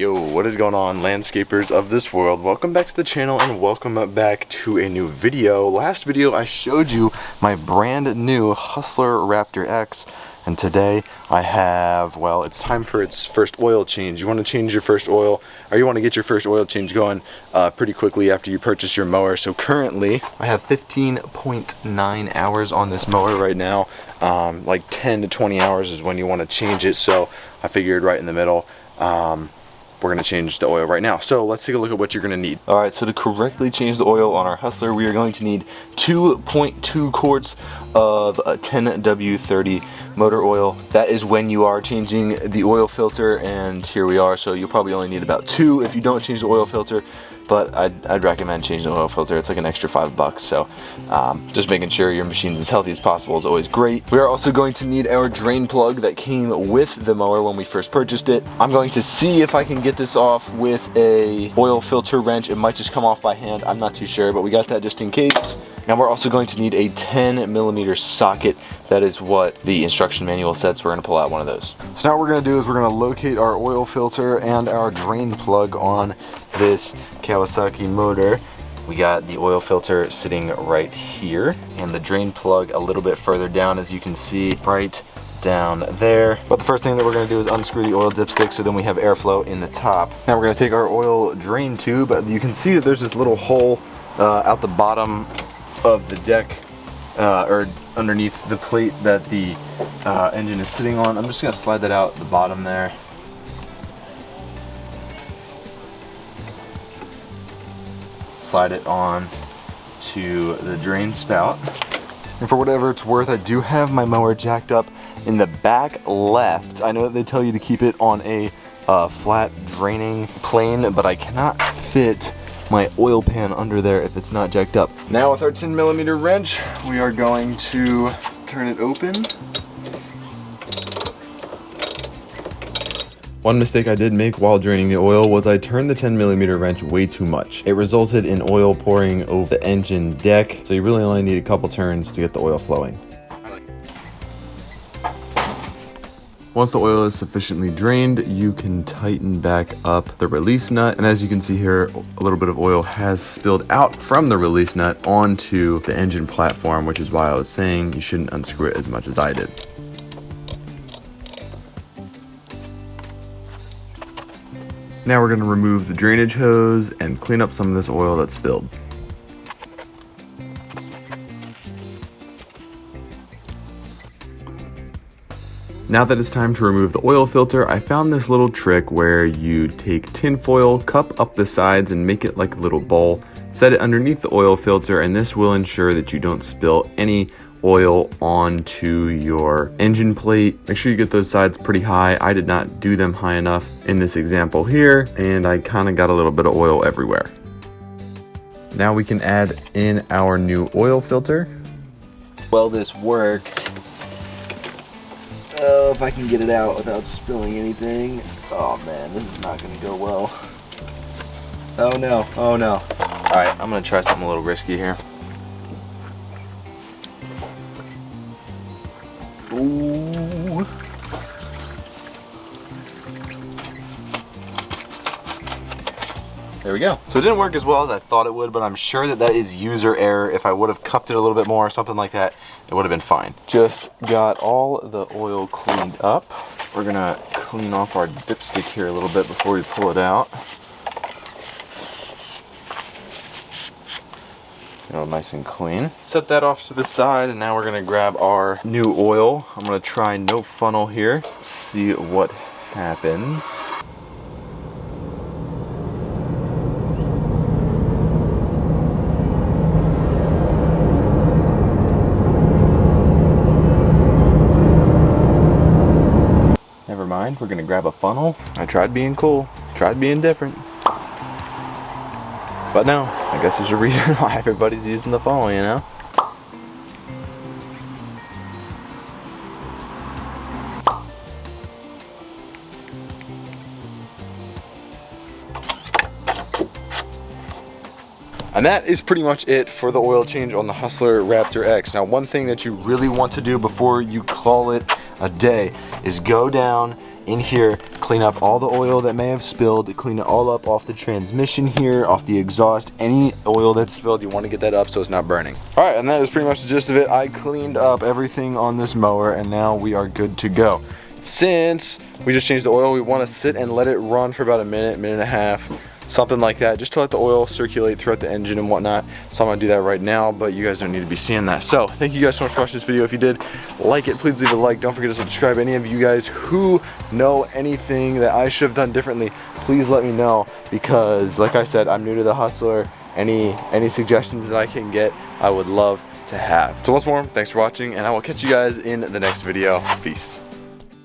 Yo, what is going on, landscapers of this world? Welcome back to the channel and welcome back to a new video. Last video I showed you my brand new Hustler Raptor X, and today I have, well, it's time for its first oil change. You want to change your first oil, or you want to get your first oil change going pretty quickly after you purchase your mower. So currently I have 15.9 hours on this mower right now. Like 10 to 20 hours is when you want to change it, so I figured right in the middle. We're going to change the oil right now. So let's take a look at what you're going to need. Alright, so to correctly change the oil on our Hustler, we are going to need 2.2 quarts of 10W30 motor oil. That is when you are changing the oil filter, and here we are. So you'll probably only need about 2 if you don't change the oil filter, but I'd recommend changing the oil filter. It's like an extra $5, so just making sure your machine's as healthy as possible is always great. We are also going to need our drain plug that came with the mower when we first purchased it. I'm going to see if I can get this off with a oil filter wrench. It might just come off by hand, I'm not too sure, but we got that just in case. Now we're also going to need a 10mm socket. That is what the instruction manual said, so we're going to pull out one of those. So now what we're going to do is we're going to locate our oil filter and our drain plug on this Kawasaki motor. We got the oil filter sitting right here and the drain plug a little bit further down, as you can see, right down there. But the first thing that we're going to do is unscrew the oil dipstick so then we have airflow in the top. Now we're going to take our oil drain tube. You can see that there's this little hole out the bottom of the deck, or underneath the plate that the engine is sitting on. I'm just going to slide that out the bottom there. Slide it on to the drain spout. And for whatever it's worth, I do have my mower jacked up in the back left. I know that they tell you to keep it on a flat draining plane, but I cannot fit my oil pan under there if it's not jacked up. Now with our 10mm wrench, we are going to turn it open. One mistake I did make while draining the oil was I turned the 10mm wrench way too much. It resulted in oil pouring over the engine deck, so you really only need a couple turns to get the oil flowing. Once the oil is sufficiently drained, you can tighten back up the release nut, and as you can see here, a little bit of oil has spilled out from the release nut onto the engine platform, which is why I was saying you shouldn't unscrew it as much as I did. Now we're going to remove the drainage hose and clean up some of this oil that's spilled. Now that it's time to remove the oil filter, I found this little trick where you take tin foil, cup up the sides and make it like a little bowl, set it underneath the oil filter, and this will ensure that you don't spill any oil onto your engine plate. Make sure you get those sides pretty high. I did not do them high enough in this example here, and I kind of got a little bit of oil everywhere. Now we can add in our new oil filter. Well, this worked. Oh, if I can get it out without spilling anything. Oh man, this is not gonna go well. Oh no, oh no. Alright, I'm gonna try something a little risky here. Ooh. There we go. So it didn't work as well as I thought it would, but I'm sure that that is user error. If I would have cupped it a little bit more or something like that, it would have been fine. Just got all the oil cleaned up. We're gonna clean off our dipstick here a little bit before we pull it out. Nice and clean. Set that off to the side, and now we're gonna grab our new oil. I'm gonna try no funnel here, see what happens. Never mind, we're gonna grab a funnel. I tried being cool, tried being different. But no, I guess there's a reason why everybody's using the funnel, you know? And that is pretty much it for the oil change on the Hustler Raptor X. Now, one thing that you really want to do before you call it a day is go down in here, clean up all the oil that may have spilled, clean it all up off the transmission here, off the exhaust. Any oil that's spilled, you want to get that up so it's not burning. All right, and that is pretty much the gist of it. I cleaned up everything on this mower, and now we are good to go. Since we just changed the oil, we want to sit and let it run for about a minute, minute and a half, something like that, just to let the oil circulate throughout the engine and whatnot. So I'm gonna do that right now, but you guys don't need to be seeing that. So thank you guys so much for watching this video. If you did like it, please leave a like. Don't forget to subscribe. Any of you guys who know anything that I should have done differently, please let me know, because like I said, I'm new to the Hustler. Any suggestions that I can get, I would love to have. So once more, thanks for watching, and I will catch you guys in the next video. Peace.